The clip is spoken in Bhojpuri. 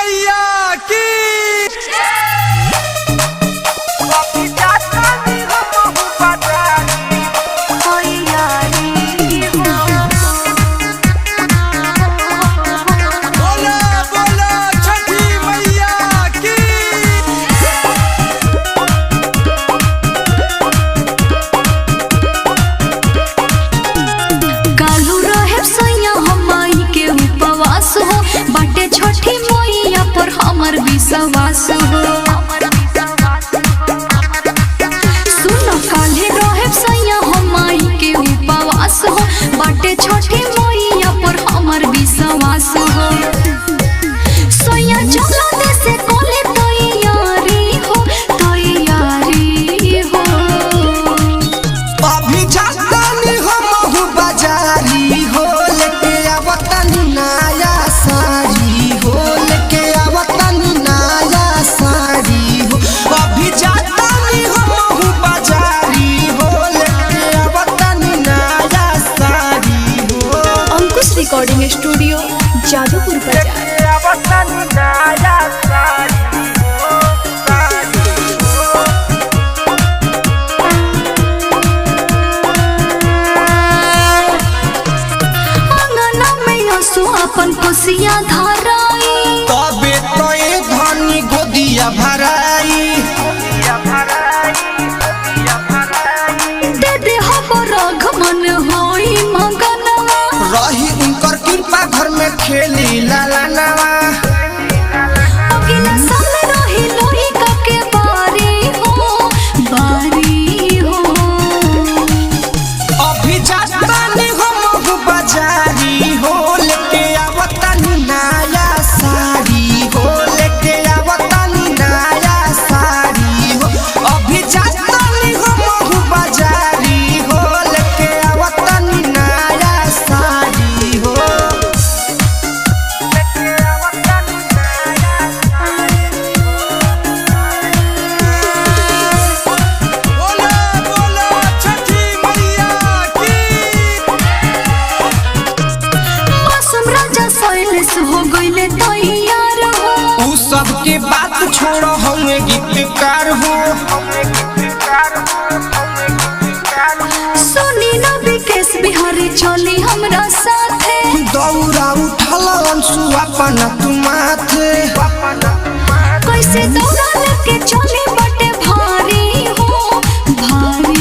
मैया की। बाटे छठी मैया पर हमर विश्वास हो। सुनो काल्हे रहे सैया हमाई के उपवास हो। बाटे छठी मैया पर हमर विश्वास हो। सैया चला दे से कोले तैयारी हो, तैयारी हो। अभी जातानी हमहु बाजारी हो, लेके आवतानी नया साड़ी हो, लेके आवतानी नया साड़ी हो। अभी जातानी हमहु बाजारी हो, लेके आवतानी नया साड़ी हो। अंकुश रिकॉर्डिंग स्टूडियो जादूपुर बाजार। लेके आवतानी नया साड़ी हो, साड़ी हो। अंगना में हंसू अपन खुशियाँ धराई, तबे तो ये धनी गोदिया भराई। दे दे हमर मन होई मगनवा। रही उनकर कृपा घर में खेली लाला नवा। अगला साल रही लोही के बारी हो, बारी हो। अभी जातानी हमहु बाजारी हो, लेके आवतानी नया साड़ी हो, लेके आवतानी नया साड़ी हो। अभी जातानी हमहु बाजारी हो, लेके आवतानी नया साड़ी हो। लेके आवतानी नया साड़ी हो। बोला बोला छठी मैया की। मासूम राजा सैलेश हो गइले तैयार हो। उ सबके बात छोड़ो, हमें गीतकार हो। सुनी ना विकेश बिहारी चली हमरा साथे। दौरा उठल अंशु अपना तू माथे। कैसे दौड़ा लेके चली बटे भारी हो, भारी